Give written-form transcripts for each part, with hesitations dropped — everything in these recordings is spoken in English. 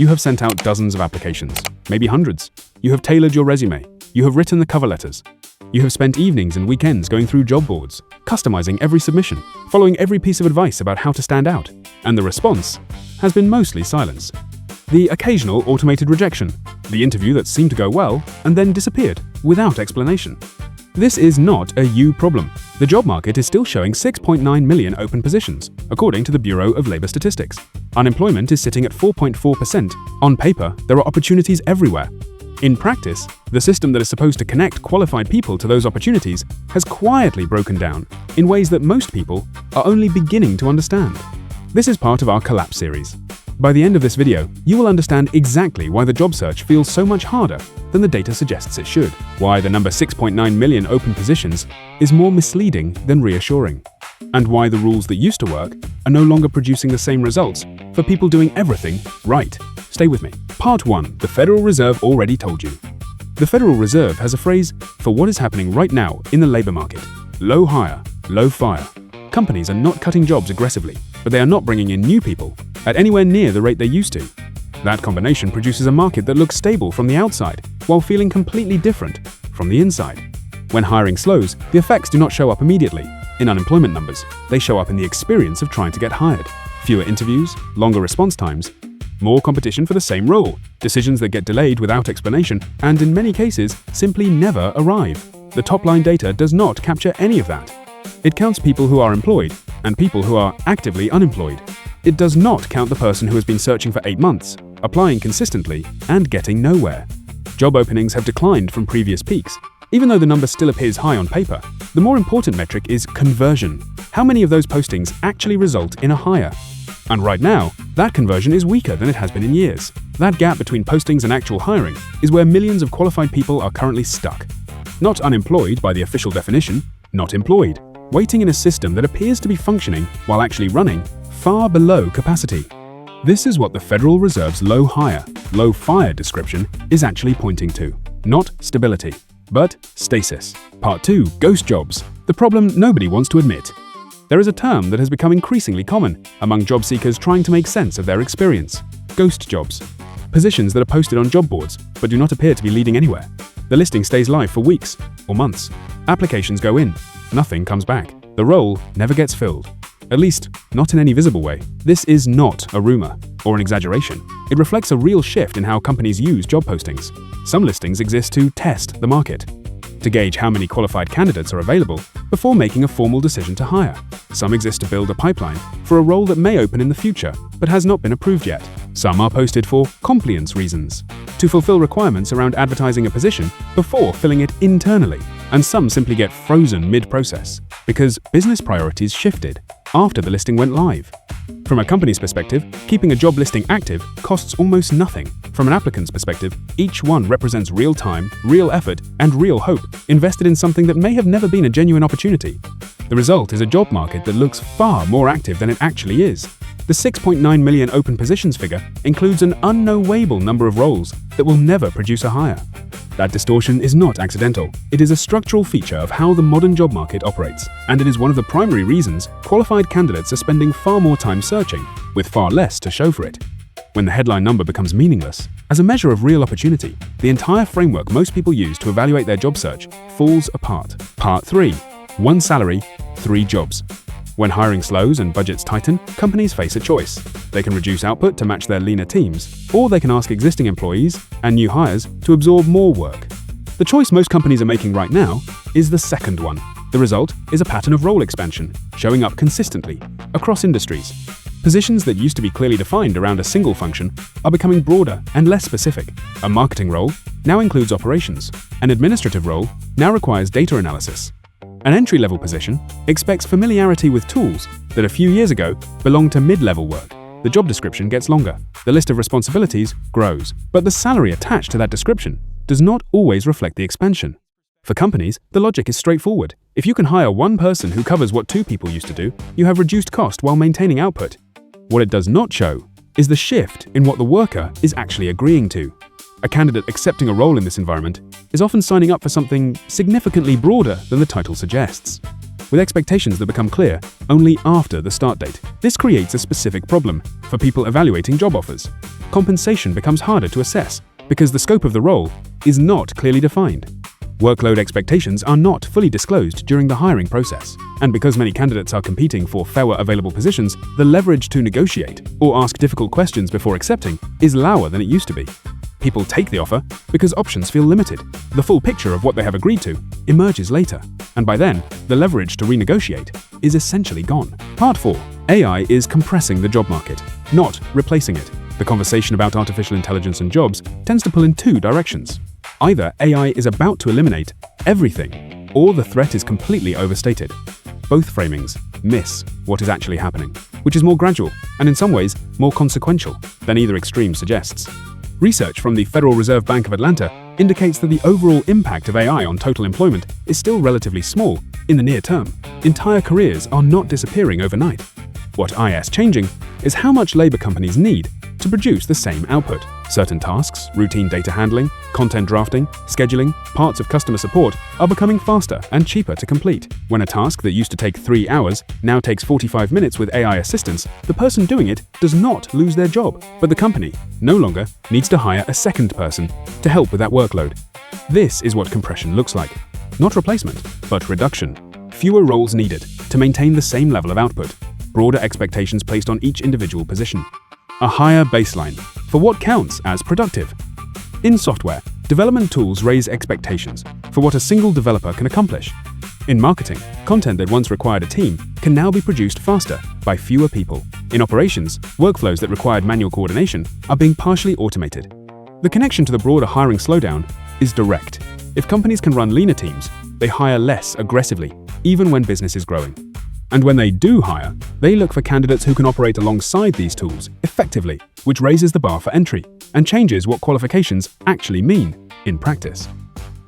You have sent out dozens of applications, maybe hundreds. You have tailored your resume. You have written the cover letters. You have spent evenings and weekends going through job boards, customizing every submission, following every piece of advice about how to stand out. And the response has been mostly silence. The occasional automated rejection, the interview that seemed to go well and then disappeared without explanation. This is not a you problem. The job market is still showing 6.9 million open positions, according to the Bureau of Labor Statistics. Unemployment is sitting at 4.4%. On paper, there are opportunities everywhere. In practice, the system that is supposed to connect qualified people to those opportunities has quietly broken down in ways that most people are only beginning to understand. This is part of our Collapse series. By the end of this video, you will understand exactly why the job search feels so much harder than the data suggests it should, why the number 6.9 million open positions is more misleading than reassuring, and why the rules that used to work are no longer producing the same results for people doing everything right. Stay with me. Part 1. The Federal Reserve already told you. The Federal Reserve has a phrase for what is happening right now in the labor market. Low hire, low fire. Companies are not cutting jobs aggressively, but they are not bringing in new people at anywhere near the rate they used to. That combination produces a market that looks stable from the outside while feeling completely different from the inside. When hiring slows, the effects do not show up immediately in unemployment numbers. They show up in the experience of trying to get hired. Fewer interviews, longer response times, more competition for the same role, decisions that get delayed without explanation, and in many cases, simply never arrive. The top-line data does not capture any of that. It counts people who are employed and people who are actively unemployed. It does not count the person who has been searching for 8 months, applying consistently, and getting nowhere. Job openings have declined from previous peaks. Even though the number still appears high on paper, the more important metric is conversion. How many of those postings actually result in a hire? And right now, that conversion is weaker than it has been in years. That gap between postings and actual hiring is where millions of qualified people are currently stuck. Not unemployed by the official definition, not employed, waiting in a system that appears to be functioning while actually running far below capacity. This is what the Federal Reserve's low hire, low fire description is actually pointing to. Not stability, but stasis. Part 2. Ghost jobs. The problem nobody wants to admit. There is a term that has become increasingly common among job seekers trying to make sense of their experience. Ghost jobs. Positions that are posted on job boards but do not appear to be leading anywhere. The listing stays live for weeks or months. Applications go in. Nothing comes back. The role never gets filled. At least, not in any visible way. This is not a rumor or an exaggeration. It reflects a real shift in how companies use job postings. Some listings exist to test the market, to gauge how many qualified candidates are available before making a formal decision to hire. Some exist to build a pipeline for a role that may open in the future but has not been approved yet. Some are posted for compliance reasons, to fulfill requirements around advertising a position before filling it internally. And some simply get frozen mid-process because business priorities shifted after the listing went live. From a company's perspective, keeping a job listing active costs almost nothing. From an applicant's perspective, each one represents real time, real effort, and real hope invested in something that may have never been a genuine opportunity. The result is a job market that looks far more active than it actually is. The 6.9 million open positions figure includes an unknowable number of roles that will never produce a hire. That distortion is not accidental. It is a structural feature of how the modern job market operates, and it is one of the primary reasons qualified candidates are spending far more time searching, with far less to show for it. When the headline number becomes meaningless, as a measure of real opportunity, the entire framework most people use to evaluate their job search falls apart. Part 3. 1 salary, 3 jobs. When hiring slows and budgets tighten, companies face a choice. They can reduce output to match their leaner teams, or they can ask existing employees and new hires to absorb more work. The choice most companies are making right now is the second one. The result is a pattern of role expansion, showing up consistently across industries. Positions that used to be clearly defined around a single function are becoming broader and less specific. A marketing role now includes operations. An administrative role now requires data analysis. An entry-level position expects familiarity with tools that a few years ago belonged to mid-level work. The job description gets longer, the list of responsibilities grows, but the salary attached to that description does not always reflect the expansion. For companies, the logic is straightforward. If you can hire one person who covers what 2 people used to do, you have reduced cost while maintaining output. What it does not show is the shift in what the worker is actually agreeing to. A candidate accepting a role in this environment is often signing up for something significantly broader than the title suggests. with expectations that become clear only after the start date. This creates a specific problem for people evaluating job offers. Compensation becomes harder to assess because the scope of the role is not clearly defined. Workload expectations are not fully disclosed during the hiring process, and because many candidates are competing for fewer available positions, the leverage to negotiate or ask difficult questions before accepting is lower than it used to be. People take the offer because options feel limited. The full picture of what they have agreed to emerges later, and by then, the leverage to renegotiate is essentially gone. Part 4. AI is compressing the job market, not replacing it. The conversation about artificial intelligence and jobs tends to pull in two directions. Either AI is about to eliminate everything, or the threat is completely overstated. Both framings miss what is actually happening, which is more gradual and in some ways more consequential than either extreme suggests. Research from the Federal Reserve Bank of Atlanta indicates that the overall impact of AI on total employment is still relatively small in the near term. Entire careers are not disappearing overnight. What AI is changing is how much labor companies need to produce the same output. Certain tasks, routine data handling, content drafting, scheduling, parts of customer support are becoming faster and cheaper to complete. When a task that used to take 3 hours now takes 45 minutes with AI assistance, the person doing it does not lose their job, but the company no longer needs to hire a second person to help with that workload. This is what compression looks like. Not replacement, but reduction. Fewer roles needed to maintain the same level of output. Broader expectations placed on each individual position. A higher baseline for what counts as productive. In software, development tools raise expectations for what a single developer can accomplish. In marketing, content that once required a team can now be produced faster by fewer people. In operations, workflows that required manual coordination are being partially automated. The connection to the broader hiring slowdown is direct. If companies can run leaner teams, they hire less aggressively, even when business is growing. And when they do hire, they look for candidates who can operate alongside these tools effectively, which raises the bar for entry and changes what qualifications actually mean in practice.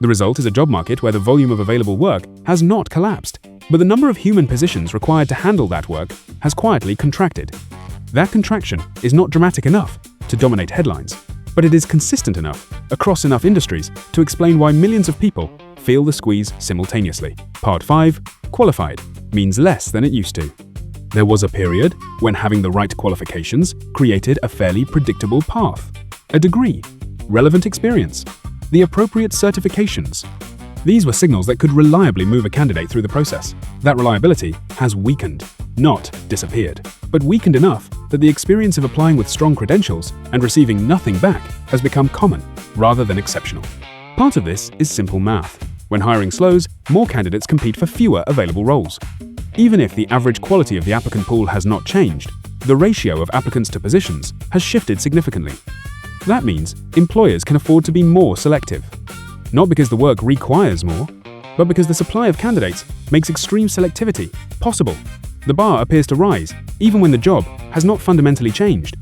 The result is a job market where the volume of available work has not collapsed, but the number of human positions required to handle that work has quietly contracted. That contraction is not dramatic enough to dominate headlines, but it is consistent enough across enough industries to explain why millions of people feel the squeeze simultaneously. Part 5. Qualified means less than it used to. There was a period when having the right qualifications created a fairly predictable path. A degree, relevant experience, the appropriate certifications. These were signals that could reliably move a candidate through the process. That reliability has weakened, not disappeared, but weakened enough that the experience of applying with strong credentials and receiving nothing back has become common rather than exceptional. Part of this is simple math. When hiring slows, more candidates compete for fewer available roles. Even if the average quality of the applicant pool has not changed, the ratio of applicants to positions has shifted significantly. That means employers can afford to be more selective. Not because the work requires more, but because the supply of candidates makes extreme selectivity possible. The bar appears to rise, even when the job has not fundamentally changed.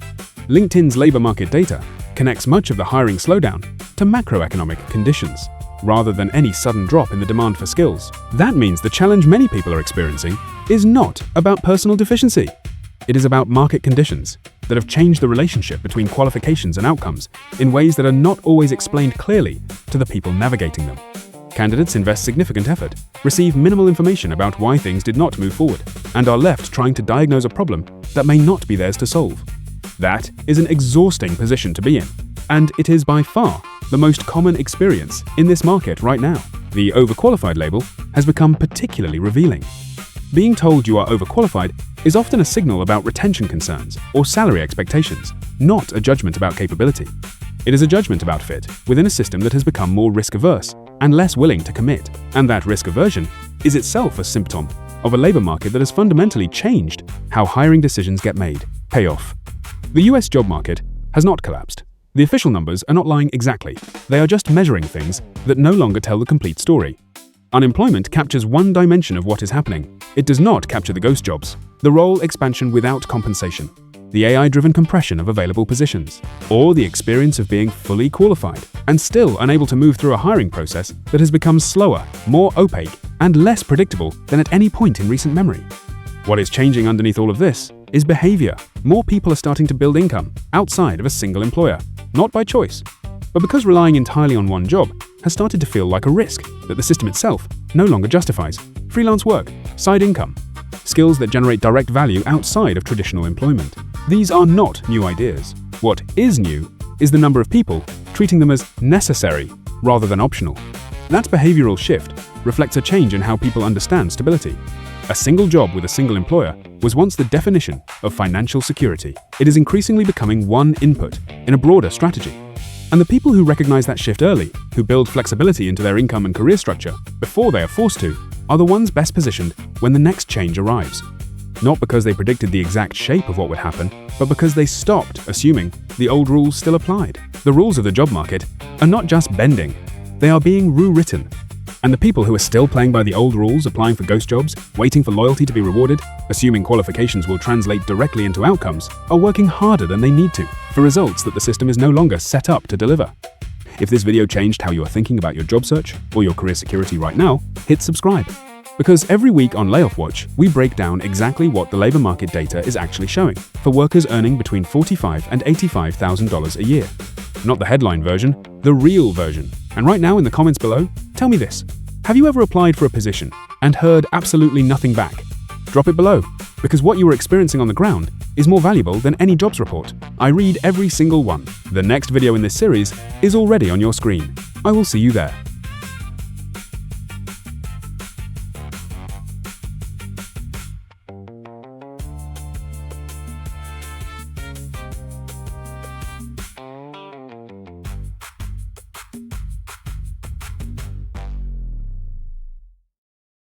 LinkedIn's labor market data connects much of the hiring slowdown to macroeconomic conditions, rather than any sudden drop in the demand for skills. That means the challenge many people are experiencing is not about personal deficiency. It is about market conditions that have changed the relationship between qualifications and outcomes in ways that are not always explained clearly to the people navigating them. Candidates invest significant effort, receive minimal information about why things did not move forward, and are left trying to diagnose a problem that may not be theirs to solve. That is an exhausting position to be in, and it is by far the most common experience in this market right now. The overqualified label has become particularly revealing. Being told you are overqualified is often a signal about retention concerns or salary expectations, not a judgment about capability. It is a judgment about fit within a system that has become more risk-averse and less willing to commit, and that risk aversion is itself a symptom of a labor market that has fundamentally changed how hiring decisions get made. Payoff. The US job market has not collapsed. The official numbers are not lying exactly. They are just measuring things that no longer tell the complete story. Unemployment captures one dimension of what is happening. It does not capture the ghost jobs, the role expansion without compensation, the AI-driven compression of available positions, or the experience of being fully qualified and still unable to move through a hiring process that has become slower, more opaque, and less predictable than at any point in recent memory. What is changing underneath all of this is behavior. More people are starting to build income outside of a single employer, not by choice, but because relying entirely on one job has started to feel like a risk that the system itself no longer justifies. Freelance work, side income, skills that generate direct value outside of traditional employment. These are not new ideas. What is new is the number of people treating them as necessary rather than optional. That behavioral shift reflects a change in how people understand stability. A single job with a single employer was once the definition of financial security. It is increasingly becoming one input in a broader strategy. And the people who recognize that shift early, who build flexibility into their income and career structure before they are forced to, are the ones best positioned when the next change arrives. Not because they predicted the exact shape of what would happen, but because they stopped assuming the old rules still applied. The rules of the job market are not just bending, they are being rewritten. And the people who are still playing by the old rules, applying for ghost jobs, waiting for loyalty to be rewarded, assuming qualifications will translate directly into outcomes, are working harder than they need to for results that the system is no longer set up to deliver. If this video changed how you are thinking about your job search or your career security right now, hit subscribe. Because every week on LayoffWatch, we break down exactly what the labor market data is actually showing for workers earning between $45,000 and $85,000 a year. Not the headline version, the real version. And right now in the comments below, tell me this. Have you ever applied for a position and heard absolutely nothing back? Drop it below, because what you are experiencing on the ground is more valuable than any jobs report. I read every single one. The next video in this series is already on your screen. I will see you there.